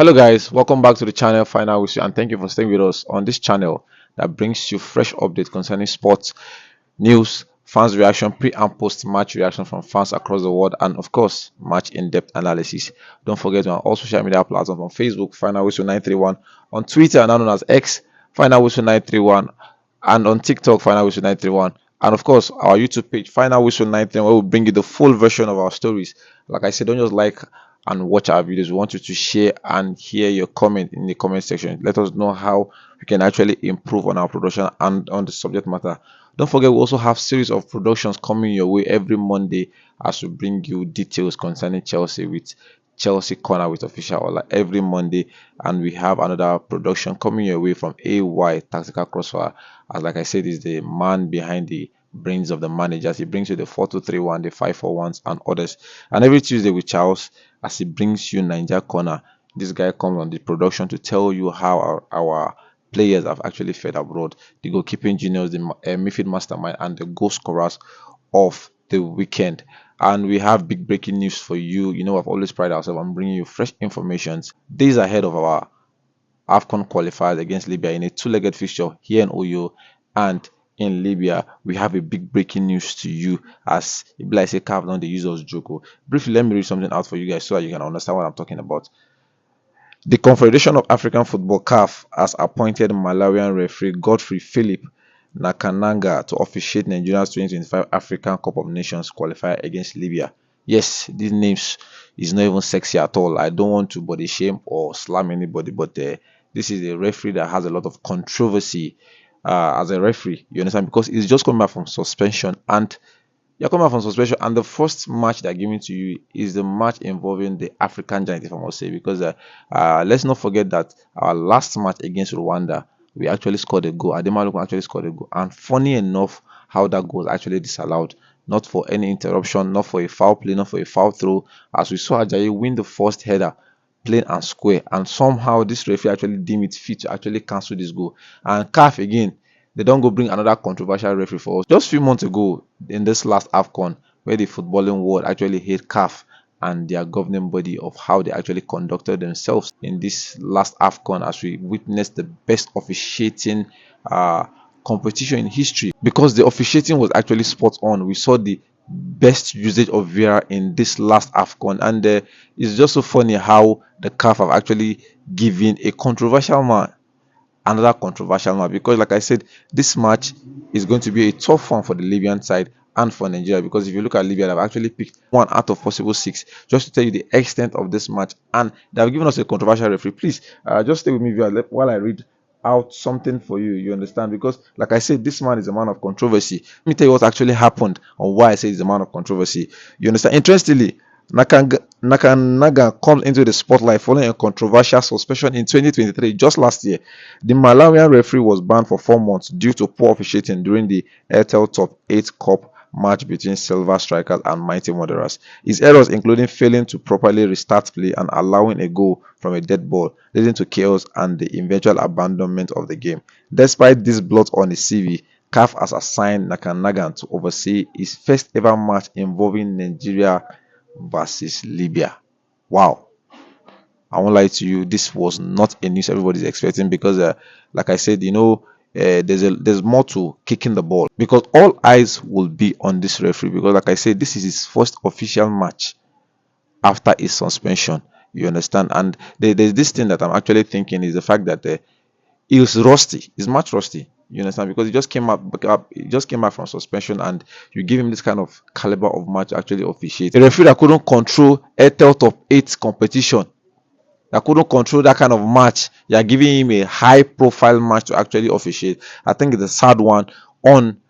Hello guys, welcome back to the channel Final Whistle, and thank you for staying with us on this channel that brings you fresh updates concerning sports, news, fans reaction, pre and post match reaction from fans across the world, and of course match in-depth analysis. Don't forget to on all social media platforms, on Facebook Final Whistle 931, on Twitter now known as X Final Whistle 931, and on TikTok Final Whistle 931, and of course our YouTube page Final Whistle 931, where we bring you the full version of our stories. Like I said, don't just like and watch our videos. We want you to share and hear your comment in the comment section. Let us know how we can actually improve on our production and on the subject matter. Don't forget, we also have series of productions coming your way every Monday as we bring you details concerning Chelsea with Chelsea Corner with official Ola every Monday, and we have another production coming your way from AY Tactical Crossfire. As like I said, is the man behind the brains of the managers. He brings you the 4-2-3-1, the 5-4-1s, and others. And every Tuesday with Charles, as he brings you Ninja Corner, this guy comes on the production to tell you how our players have actually fared abroad, the goalkeeping genius, the midfield mastermind, and the goal scorers of the weekend. And we have big breaking news for you. You know, I've always prided ourselves on bringing you fresh informations days ahead of our AFCON qualifiers against Libya in a two-legged fixture here in Oyo and in Libya. We have a big breaking news to you, as like say CAF on the users joke. Briefly, let me read something out for you guys so that you can understand what I'm talking about. The Confederation of African Football CAF has appointed Malawian referee Godfrey Philip Nakananga to officiate Nigeria's 2025 African Cup of Nations qualifier against Libya. Yes, these names is not even sexy at all. I don't want to body shame or slam anybody, but this is a referee that has a lot of controversy as a referee. You understand? Because he's just coming back from suspension, and you're coming back from suspension, and the first match they're giving to you is the match involving the African giant, if I must say, because let's not forget that our last match against Rwanda, we actually scored a goal. Ademaluku actually scored a goal, and funny enough, how that goal was actually disallowed, not for any interruption, not for a foul play, not for a foul throw, as we saw Ajayi win the first header plain and square, and somehow this referee actually deemed it fit to actually cancel this goal. And CAF again, they don't go bring another controversial referee for us. Just a few months ago, in this last AFCON, where the footballing world actually hate CAF and their governing body of how they actually conducted themselves in this last AFCON, as we witnessed the best officiating competition in history, because the officiating was actually spot on. We saw the best usage of VAR in this last AFCON, and it's just so funny how the CAF have actually given a controversial man another controversial match, because like I said, this match is going to be a tough one for the Libyan side and for Nigeria, because if you look at Libya, they've actually picked one out of possible six. Just to tell you the extent of this match, and they've given us a controversial referee. Please just stay with me while I read out something for you. You understand? Because like I said, this man is a man of controversy. Let me tell you what actually happened or why I say he's a man of controversy. You understand? Interestingly, Nakanaga comes into the spotlight following a controversial suspension in 2023. Just last year, the Malawian referee was banned for 4 months due to poor officiating during the Airtel Top 8 Cup match between Silver Strikers and Mighty Wanderers. His errors including failing to properly restart play and allowing a goal from a dead ball, leading to chaos and the eventual abandonment of the game. Despite this blot on his CV, CAF has assigned Nakanaga to oversee his first ever match involving Nigeria versus Libya. Wow. I won't lie to you, this was not a news everybody's expecting, because like I said, you know, there's more to kicking the ball, because all eyes will be on this referee, because like I said, this is his first official match after his suspension. You understand? And there's this thing that I'm actually thinking is the fact that he's rusty, he's much rusty. You understand? Because he just came back from suspension, and you give him this kind of caliber of match actually officiate. A referee that couldn't control Airtel Top 8 competition, that couldn't control that kind of match, you are giving him a high profile match to actually officiate. I think it's a sad one on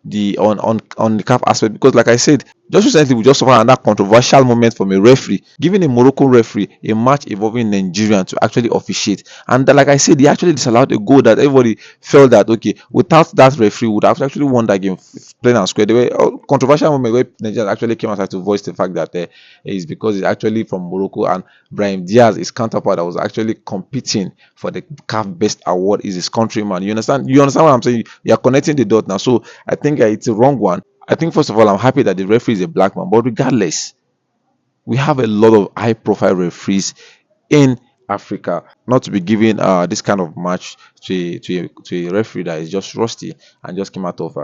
the CAF aspect, because like I said, just recently we just saw another controversial moment from a referee giving a Moroccan referee a match involving Nigerian to actually officiate, and like I said, he actually disallowed a goal that everybody felt that okay, without that referee would have actually won that game plain and square. There were controversial moment where Nigeria actually came outside to voice the fact that it's because it's actually from Morocco, and Brahim Diaz, his counterpart that was actually competing for the CAF Best Award, is his countryman. You understand? You understand what I'm saying? You are connecting the dot now. So I think it's a wrong one. I think first of all, I'm happy that the referee is a black man, but regardless, we have a lot of high-profile referees in Africa, not to be giving this kind of match to a referee that is just rusty and just came out of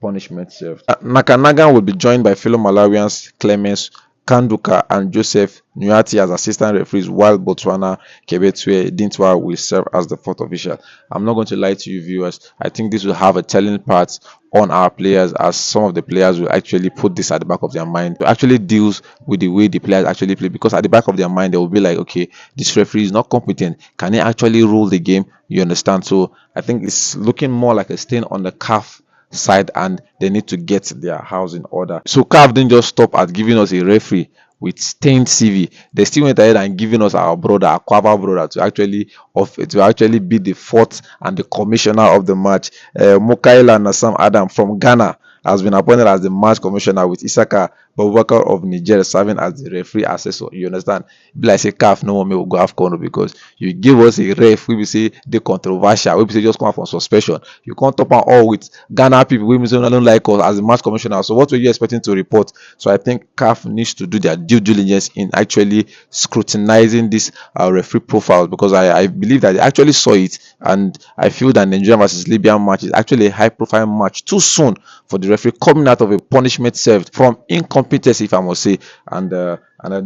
punishment served. Nakanaga will be joined by fellow Malawians Clemens Kanduka and Joseph Nyati as assistant referees, while Botswana Kebetwe Dintwa will serve as the fourth official. I'm not going to lie to you, viewers. I think this will have a telling part on our players, as some of the players will actually put this at the back of their mind. It actually deals with the way the players actually play, because at the back of their mind they will be like, okay, this referee is not competent. Can he actually rule the game? You understand? So I think it's looking more like a stain on the CAF side, and they need to get their house in order. So CAF didn't just stop at giving us a referee with stained CV. They still went ahead and giving us our brother, our Kwaba brother, to actually be the fourth and the commissioner of the match. Mukaila Nassam Adam from Ghana has been appointed as the match commissioner, with Isaka Babubakar of Niger serving as the referee assessor. You understand? Be like say CAF no one will go AFCON, because you give us a ref we will say the controversial, we will say just come out from suspension. You can't top on all with Ghana people we will say don't like us as the match commissioner. So what were you expecting to report? So I think CAF needs to do their due diligence in actually scrutinizing this referee profiles, because I believe that they actually saw it, and I feel that Nigeria versus Libya match is actually a high profile match too soon for the referee coming out of a punishment served from incompetency, if I must say. And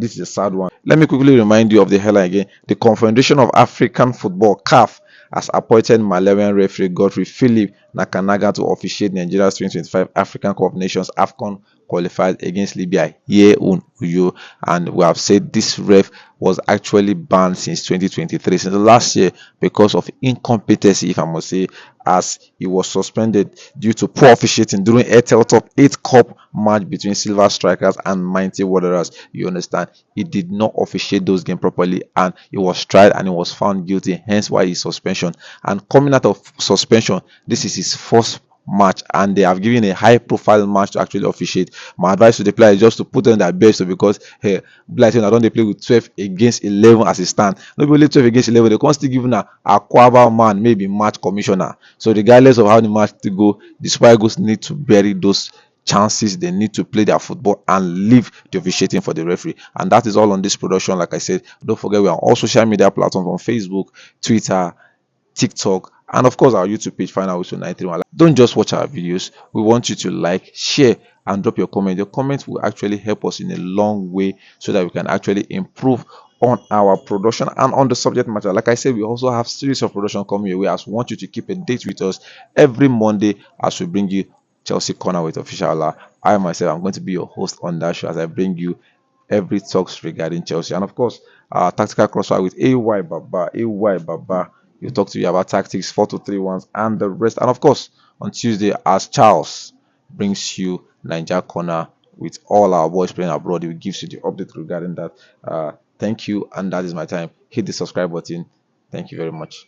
this is a sad one. Let me quickly remind you of the headline again. The Confederation of African Football, CAF, has appointed Malawian referee Godfrey Philip Nakanaga to officiate Nigeria's 2025 African Cup of Nations AFCON qualified against Libya here on Uyo. And we have said this ref was actually banned since 2023, since last year, because of incompetency, if I must say, as he was suspended due to poor officiating during Airtel Top 8 Cup match between Silver Strikers and Mighty Wanderers. You understand? He did not officiate those games properly, and he was tried and he was found guilty, hence why his suspension. And coming out of suspension, this is his first match, and they have given a high profile match to actually officiate. My advice to the players is just to put on their best, because hey, like I don't they play with 12 against 11 as it stand. Not only 12 against 11, they can't still give a Quava man maybe match commissioner. So regardless of how the match to go, the Spygos need to bury those chances. They need to play their football and leave the officiating for the referee. And that is all on this production. Like I said, don't forget we are on all social media platforms, on Facebook, Twitter, TikTok, and of course our YouTube page, Final Whistle 931. Don't just watch our videos. We want you to like, share, and drop your comment. Your comments will actually help us in a long way, so that we can actually improve on our production and on the subject matter. Like I said, we also have series of production coming your way, as we want you to keep a date with us every Monday as we bring you Chelsea Corner with Official Allah. I myself, I'm going to be your host on that show, as I bring you every talks regarding Chelsea, and of course tactical crossfire with AY Baba. He'll talk to you about tactics, 4-2-3-1s, and the rest. And of course, on Tuesday, as Charles brings you Niger Corner with all our boys playing abroad, he gives you the update regarding that. Thank you, and that is my time. Hit the subscribe button. Thank you very much.